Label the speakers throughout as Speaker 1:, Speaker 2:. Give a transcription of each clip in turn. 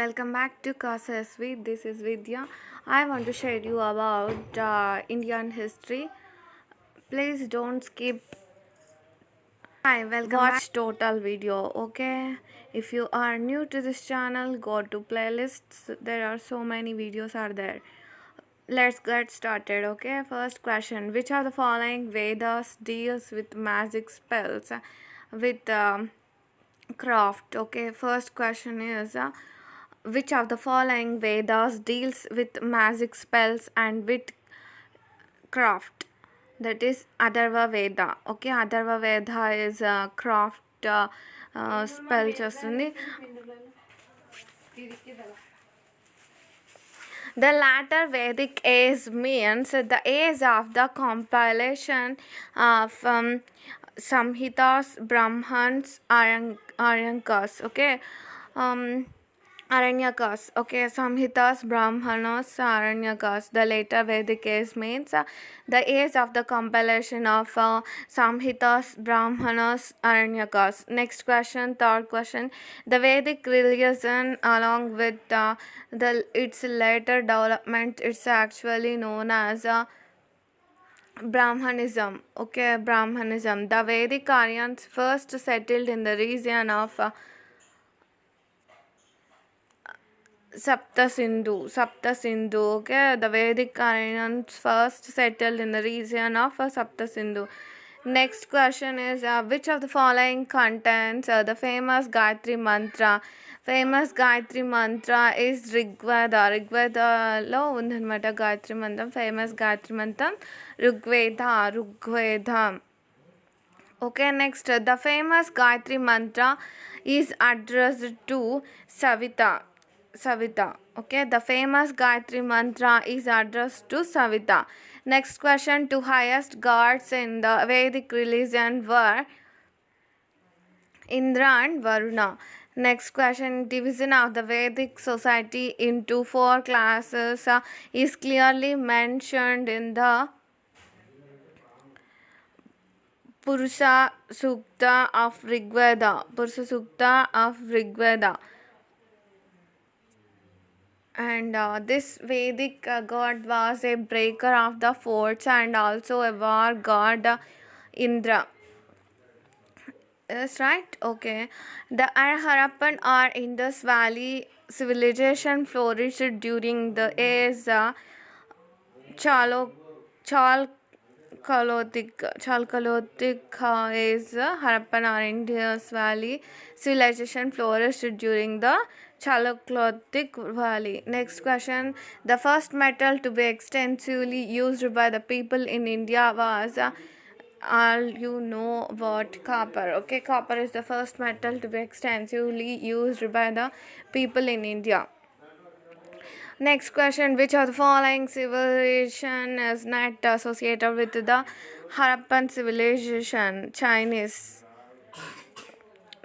Speaker 1: welcome back to Casa SV. This is Vidya. I want to share you about Indian history. Please don't skip. Hi, welcome watch total video. Okay, if you are new to this channel, go to playlists. There are so many videos are there. Let's get started. Okay, first question: which of the following Vedas deals with magic spells, with craft? Okay, first question is. Which of the following Vedas deals with magic spells and with craft? That is Atharva Veda. Okay, Atharva Veda is craft spell చేస్తుంది. The latter Vedic age means the age of the compilation of Samhitas, Brahmans, Aranyakas. Okay. Aranyakas. Okay, Samhitas, Brahmanas, Aranyakas. The later Vedic age means the age of the compilation of Samhitas, Brahmanas, Aranyakas. Next question, third question. The Vedic religion, along with its later development, it's actually known as Brahmanism. Okay, Brahmanism. The Vedic Aryans first settled in the region of Sapta Sindhu. Okay, the Vedic Aryans first settled in the region of Sapta Sindhu. Next question is which of the following contains the famous Gayatri mantra? Famous Gayatri mantra is Rigveda. Rigvedalo undannamata Gayatri mantram. Famous Gayatri mantram Rigveda. Okay, next the famous Gayatri mantra is addressed to Savita. Okay, the famous Gayatri mantra is addressed to Savita. Next question: two highest gods in the Vedic religion were Indra and Varuna. Next question: division of the Vedic society into four classes is clearly mentioned in the Purusha Sukta of Rigveda. Purusha Sukta of Rigveda. And this Vedic god was a breaker of the forts and also a war god, Indra. That's right. Okay. The Harappan or Indus Valley civilization flourished during the age Chalo Chal Chalcolithic is Harappan or Indus Valley civilization flourished during the Chalcolithic Valley. Next question: the first metal to be extensively used by the people in India was all you know about copper. Okay, copper is the first metal to be extensively used by the people in India. Next question: which of the following civilization is not associated with the Harappan civilization? Chinese.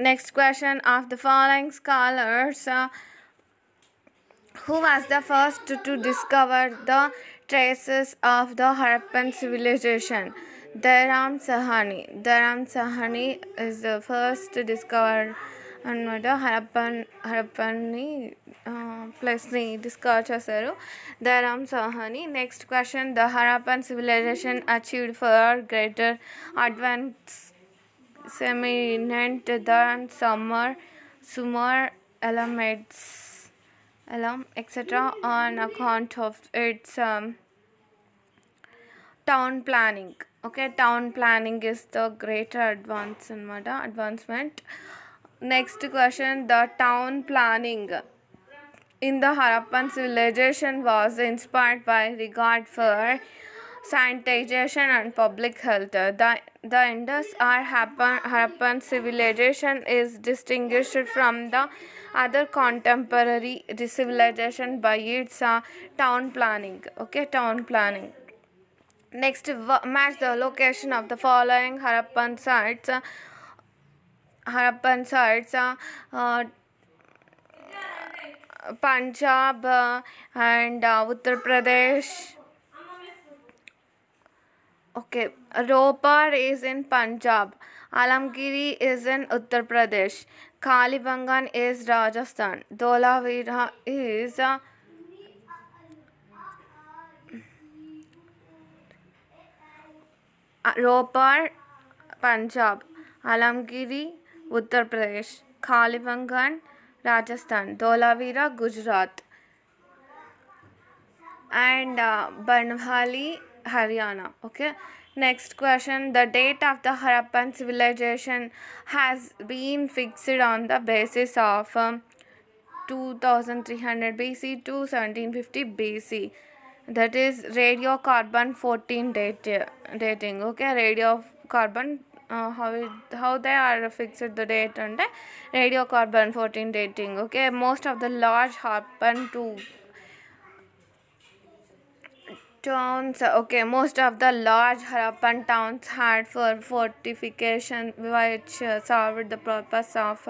Speaker 1: Next question: of the following scholars, who was the first to discover the traces of the Harappan civilization? Dairam Sahani. Dairam Sahani is the first to discover అనమాట హరప్పన్ని ప్లేస్ని discover చేశారు Dayaram Sahni. Next question: the Harappan civilization achieved far greater advance seminent than Sumer Elamites, etc. on account of its town planning. Okay, town planning is the greater advancement. Next question: the town planning in the Harappan civilization was inspired by regard for sanitization and public health. The Indus or Harappan civilization is distinguished from the other contemporary civilization by its town planning. Okay, town planning. Next, match the location of the following Harappan sites. Punjab and Uttar Pradesh. Okay, Ropar is in Punjab. Alamgiri is in Uttar Pradesh. Kalibangan is Rajasthan. Dholavira is Ropar, Punjab. Alamgiri, Uttar Pradesh. Kalibangan, Rajasthan. Dholavira, Gujarat. And Banhali, Haryana. Okay. Next question. The date of the Harappan civilization has been fixed on the basis of 2300 BC to 1750 BC. That is radiocarbon 14 dating. Okay, radiocarbon how they are fixed the date and radiocarbon 14 dating. Okay, most of the large Harappan towns. Okay, most of the large Harappan towns had for fortification which served the purpose of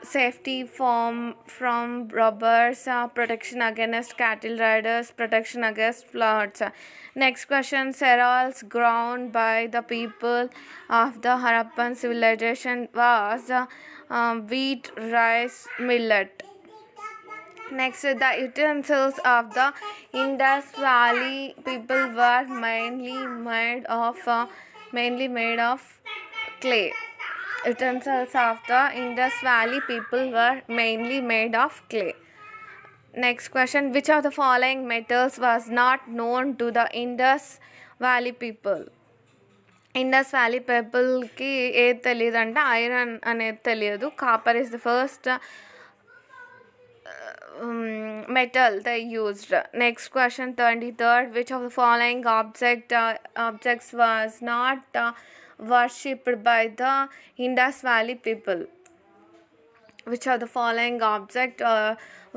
Speaker 1: safety from robbers, protection against cattle riders, protection against floods. Next question. Cereals grown by the people of the Harappan civilization was wheat, rice, millet. Next, the utensils of the Indus Valley people were mainly made of clay. Utensils of the Indus Valley people were mainly made of clay. Next question. Which of the following metals was not known to the Indus Valley people? Indus valley పీపుల్కి ఏది తెలియదు అంటే iron అనేది తెలియదు. Copper is the first metal they used. Next question, 23rd. Which of the following objects was not worshipped by the Indus Valley people? Which of the following object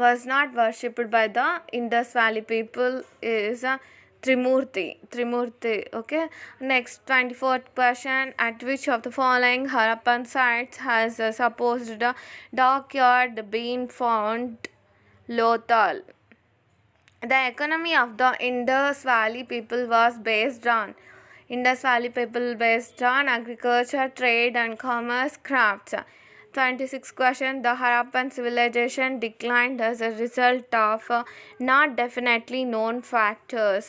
Speaker 1: was not worshipped by the Indus Valley people is Trimurti. Okay. Next, 24th question. At which of the following Harappan sites has supposed dockyard been found? Lothal. The economy of the Indus Valley people was based on agriculture, trade and commerce, crafts. 26th question. The Harappan civilization declined as a result of not definitely known factors.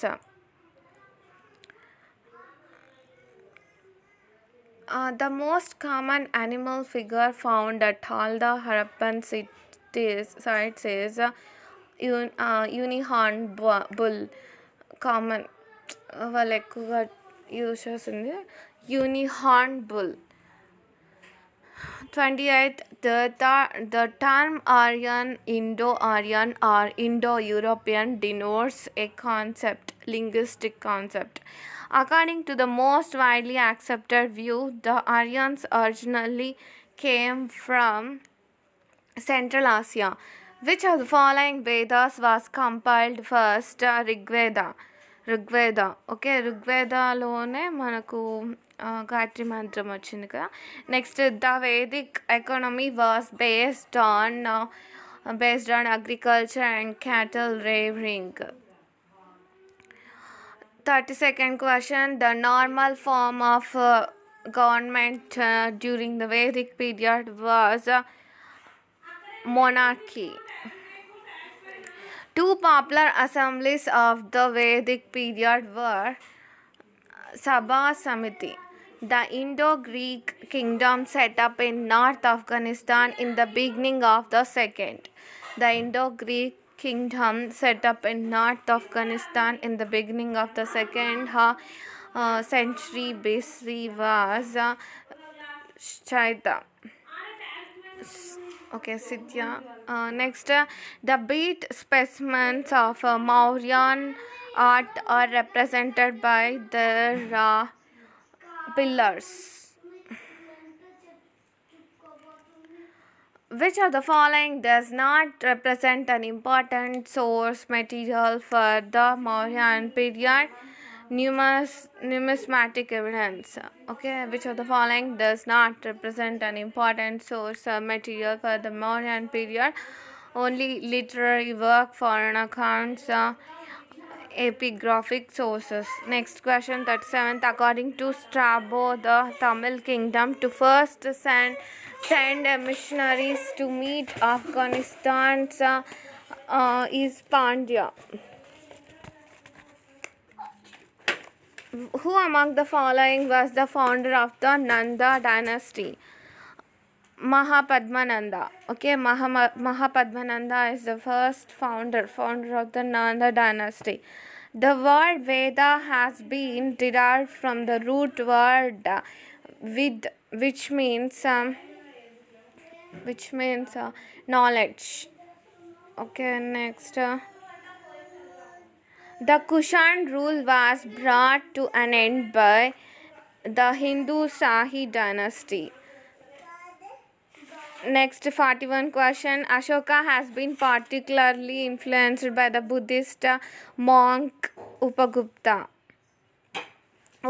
Speaker 1: The most common animal figure found at all the Harappan sites is unicorn bull. Common వాళ్ళు ఎక్కువగా use చేసింది unicorn bull. 28th. The term Aryan, Indo-Aryan or Indo-European denotes a linguistic concept. According to the most widely accepted view, the Aryans originally came from Central Asia. Which of the following Vedas was compiled first? Rigveda. Okay, ఋగ్వేదలోనే మనకు గాయత్రి మంత్రం వచ్చింది కదా. Next, the Vedic economy was based on agriculture and cattle rearing. 32nd question. The normal form of government during the Vedic period was monarchy. Two popular assemblies of the Vedic period were Sabha Samiti. The Indo-Greek kingdom set up in North Afghanistan in the beginning of the second. The Indo-Greek kingdom set up in North Afghanistan in the beginning of the second century BC was Shaita. Okay, Scythia. Next, the bead specimens of Mauryan art are represented by their pillars. Which of the following does not represent an important source material for the Mauryan period? Numismatic evidence. Okay, which of the following does not represent an important source material for the Mauryan period? Only literary work, foreign accounts, epigraphic sources. Next question, 37th. According to Strabo, the Tamil kingdom to first send missionaries to meet Afghanistan's is Pandya. Who among the following was the founder of the Nanda dynasty? Mahapadmananda. Okay, Mahapadmananda is the first founder of the Nanda dynasty. The word Veda has been derived from the root word vid, which means knowledge. Okay, next. The Kushan rule was brought to an end by the Hindu Shahi dynasty. Next, 41 question. Ashoka has been particularly influenced by the Buddhist monk Upagupta.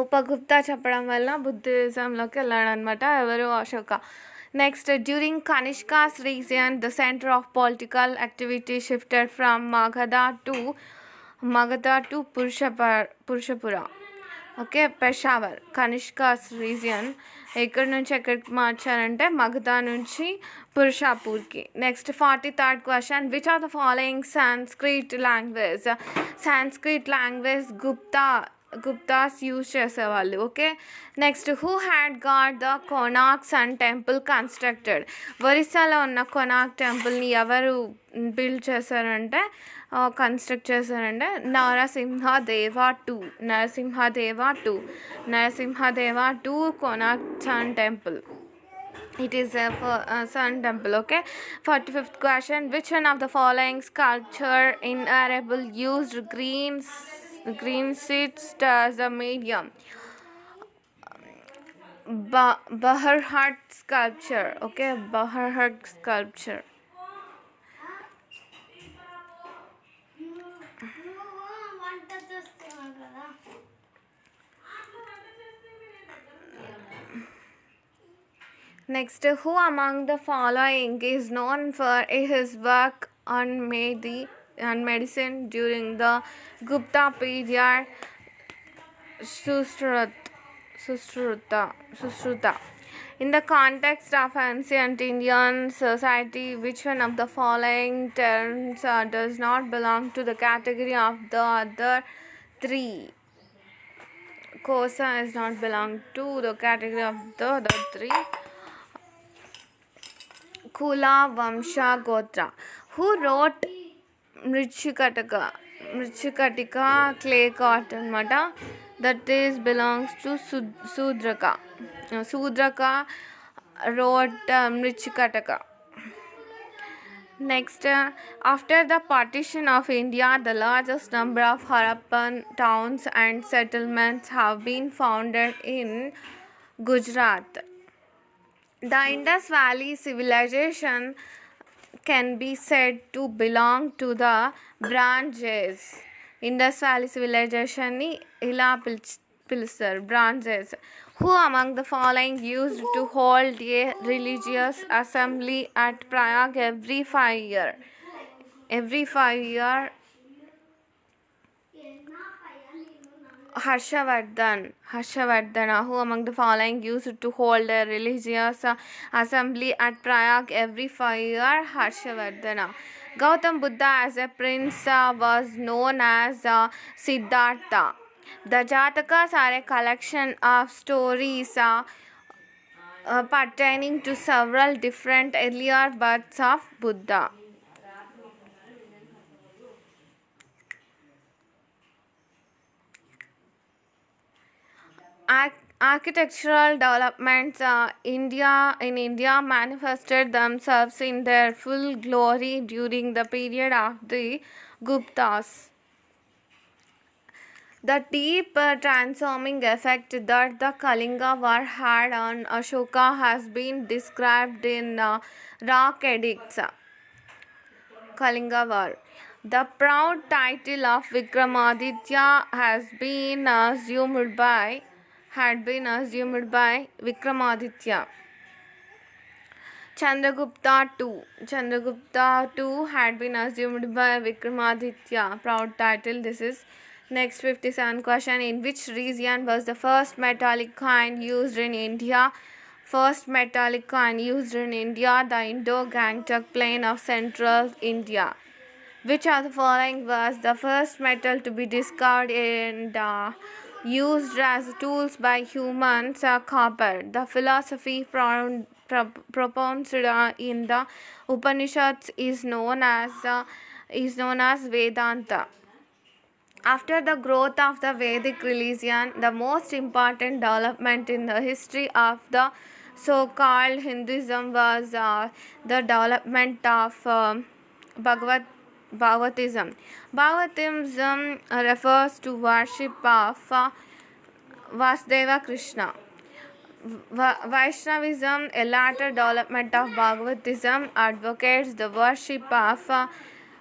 Speaker 1: Upagupta చెప్పడం వల్ల బుద్ధిజంలోకి వెళ్ళాడు అనమాట ఎవరు Ashoka. Next, during Kanishka's region the center of political activity shifted from Magadha to Purushapura. Okay, Peshawar. Kanishka's region ఎక్కడి నుంచి ఎక్కడికి మార్చారంటే మగధ నుంచి పురుషాపూర్కి. Next, 43rd question. Which are the following Sanskrit language Guptas use చేసేవాళ్ళు. Okay, next, who had got the Konark sun temple constructed? ఒరిస్సాలో ఉన్న కొనార్క్ టెంపుల్ని ఎవరు బిల్డ్ చేశారంటే కన్స్ట్రక్ట్ చేశారంటే Narasimhadeva two Konark sun temple. It is a sun temple. Okay, 45th question. Which one of the following sculpture in Arable used green seeds as a medium? Baharhat sculpture. Okay, Baharhat sculpture. Next, who among the following is known for his work on medicine during the Gupta period? Sushruta. In the context of ancient Indian society, which one of the following terms does not belong to the category of the other three? Kosa is not belong to the category of the other three. Kula, Vamsha, Gotra. Who wrote Mrichikatika clay cotton mata? That is belongs to Sudraka. Sudraka wrote Mrichikataka. Next, after the partition of India, the largest number of Harappan towns and settlements have been founded in Gujarat. The Indus Valley civilization can be said to belong to the branches. Indus Valley civilization ni ila పిలుస్తారు, branches. Who among the following used to hold a religious assembly at Prayag every 5 years? Harshavardhana. Who among the following used to hold a religious assembly at Prayag every 5 years? Harshavardhana. Gautam Buddha as a prince was known as Siddhartha. The Jatakas are a collection of stories pertaining to several different earlier births of Buddha. Architectural developments in India manifested themselves in their full glory during the period of the Guptas. The deep transforming effect that the Kalinga War had on Ashoka has been described in rock edicts. Kalinga War. The proud title of Vikramaditya had been assumed by Vikramaditya. Chandragupta too had been assumed by Vikramaditya. Proud title. This is Next 57 question. In which region was the first metallic coin used in India? First metallic coin used in India, the Indo-Gangetic plain of central India. Which of the following was the first metal to be discovered and used as tools by humans? Copper. The philosophy propounded in the Upanishads is known as Vedanta. After the growth of the Vedic religion, the most important development in the history of the so-called Hinduism was the development of Bhagavatism. Bhagavatism refers to worship of Vasudeva Krishna. Vaishnavism, a later development of Bhagavatism, advocates the worship of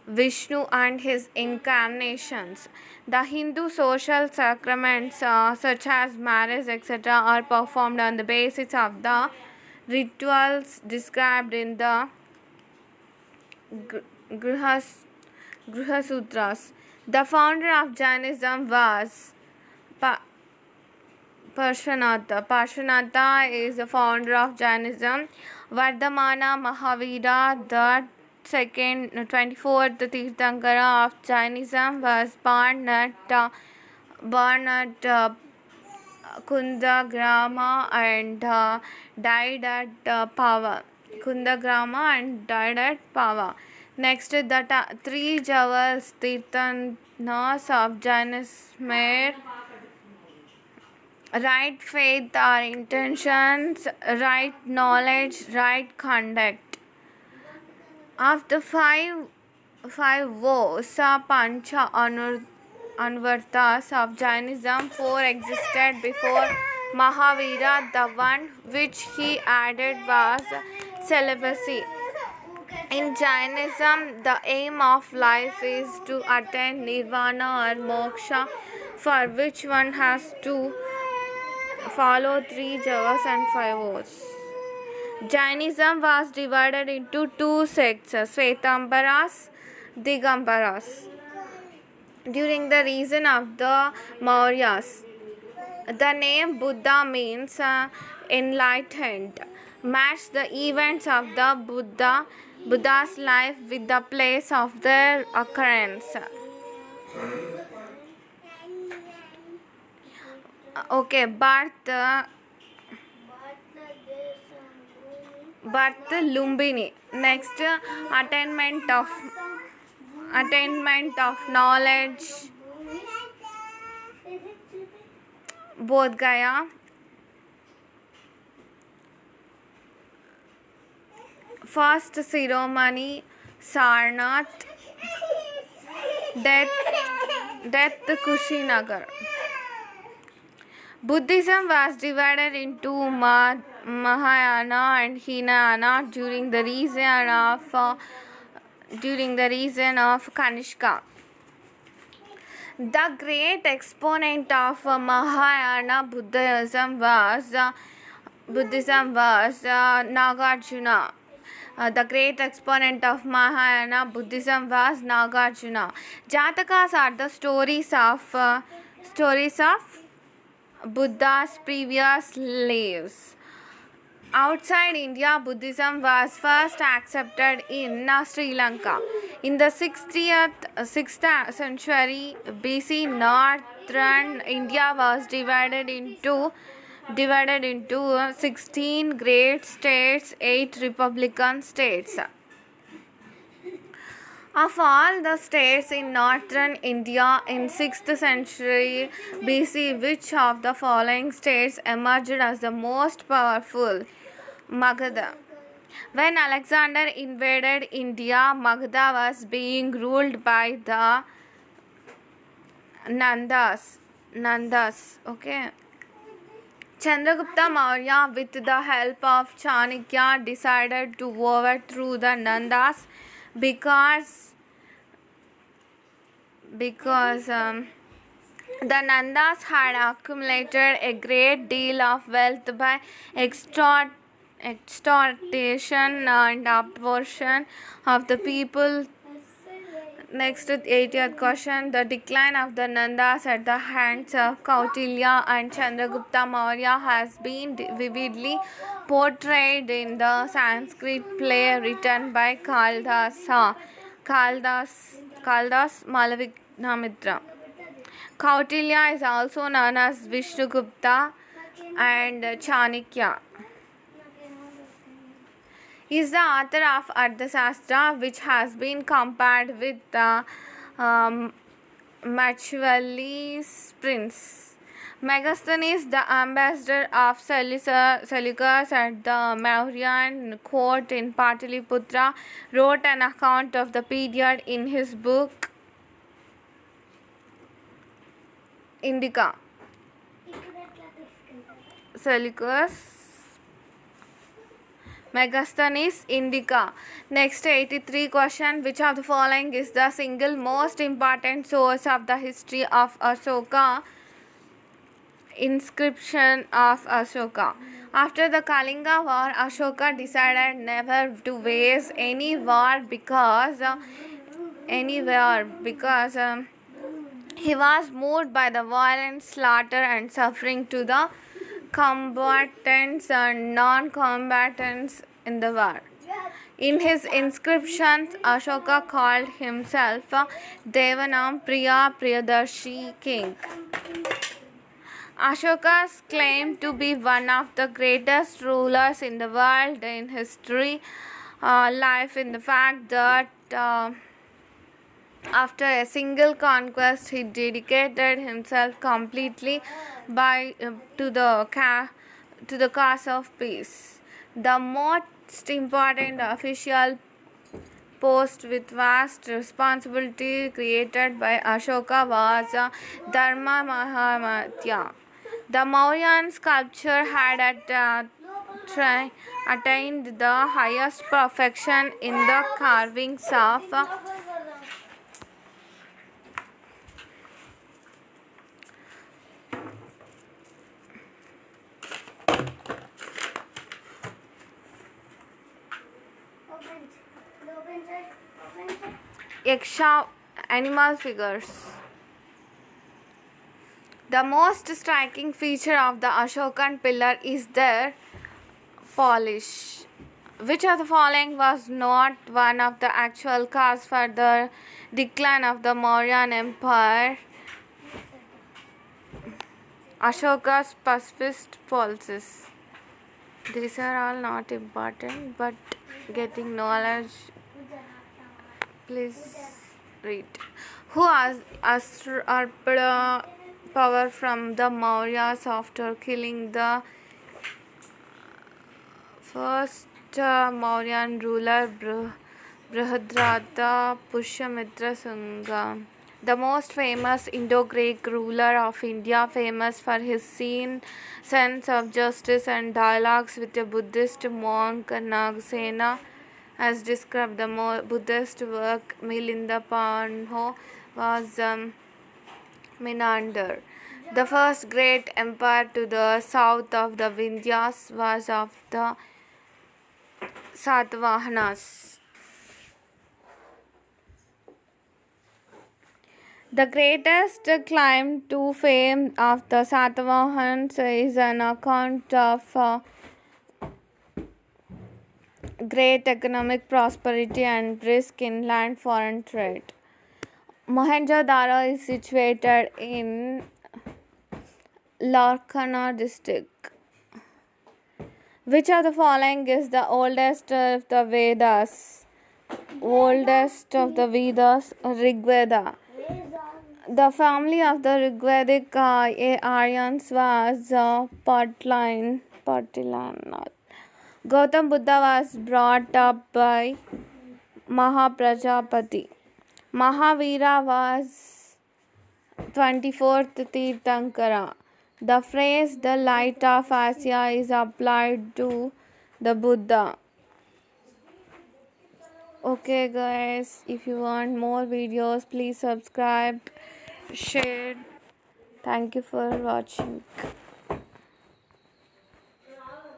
Speaker 1: Vishnu and his incarnations. The Hindu social sacraments, such as marriage, etc., are performed on the basis of the rituals described in the Grihasutras. The founder of Jainism was Parshanatha. Parshanatha is the founder of Jainism. Vardhamana Mahavira, the second 24th Tirthankara of Jainism, was born at Kundagrama and died at Pava. Kundagrama and died at Pava. Next, the three Javas Tirthanas of Jainism: right faith or intentions, right knowledge, right conduct. Of the five Vosa Pancha Anvartas of Jainism, four existed before Mahavira. The one which he added was celibacy. In Jainism, the aim of life is to attain nirvana or moksha, for which one has to follow three javas and five vows. Jainism was divided into two sects, Svetambaras, Digambaras, during the reign of the Mauryas. The name Buddha means enlightened. Match the events of the Buddha's life with the place of their occurrence. Okay, birth Lumbini. Next, attainment of knowledge, Bodh Gaya. First ceremony, Sarnath. Death Kushinagar. Buddhism was divided into Mahayana and Hinayana during the reign of Kanishka. The great exponent of Mahayana Buddhism was Nagarjuna. The great exponent of Mahayana Buddhism was Nagarjuna. Jatakas are the stories of Buddha's previous lives. Outside India, Buddhism was first accepted in Sri Lanka. In the 6th century BC, northern India was divided into 16 great states, 8 republican states. Of all the states in northern India in 6th century BC, which of the following states emerged as the most powerful? Magadha. When Alexander invaded India, Magadha was being ruled by the Nandas. Okay. Chandragupta Maurya, with the help of Chanakya, decided to overthrow the Nandas because the Nandas had accumulated a great deal of wealth by extortation and oppression of the people. Next, 80th question. The decline of the Nandas at the hands of Kautilya and Chandragupta Maurya has been vividly portrayed in the Sanskrit play written by Kaldas Malavinamitra. Kautilya is also known as Vishnugupta and Chanakya. He is the author of Ardhashastra, which has been compared with the Machiavelli's Prince. Megasthenes, the ambassador of Seleucus at the Mauryan court in Pataliputra, wrote an account of the period in his book Indica. Seleucus, Megasthenes, Indica. Next, 83 question. Which of the following is the single most important source of the history of Ashoka? Inscription of Ashoka. After the Kalinga War, Ashoka decided never to wage any war because he was moved by the violent slaughter and suffering to the combatants and non-combatants in the war. In his inscriptions, Ashoka called himself Devanam Priya Priyadarshi King. Ashoka's claim to be one of the greatest rulers in the world in history lies in the fact that after a single conquest, he dedicated himself completely to the cause of peace. The most important official post with vast responsibility created by Ashoka was Dharma Mahamatya. The Mauryan sculpture had attained the highest perfection in the carvings of Yaksha animal figures. The most striking feature of the Ashokan pillar is their polish. Which of the following was not one of the actual cause for the decline of the Mauryan Empire? Ashoka's pacifist policies. These are all not important, but getting knowledge. Please read. Who usurped power from the Mauryas after killing the first Mauryan ruler Brihadrata Pushyamitra Sangha? The most famous Indo-Greek ruler of India, famous for his sense of justice and dialogues with a Buddhist monk, Nagasena, as described the Buddhist work Milinda Panho was Menander. The first great empire to the south of the Vindhyas was of the Satavahanas. The greatest claim to fame of the Satavahans is an account of great economic prosperity and brisk inland foreign trade. Mohenjo-daro is situated in Larkana district. Which of the following is the oldest of the Vedas? Oldest of the Vedas, Rigveda. The family of the Rigvedic Aryans was Patilan. Gautam Buddha was brought up by Mahaprajapati. Mahavira was 24th Tirthankara. The phrase "the light of Asia" is applied to the Buddha. Okay guys, if you want more videos, please subscribe, share. Thank you for watching.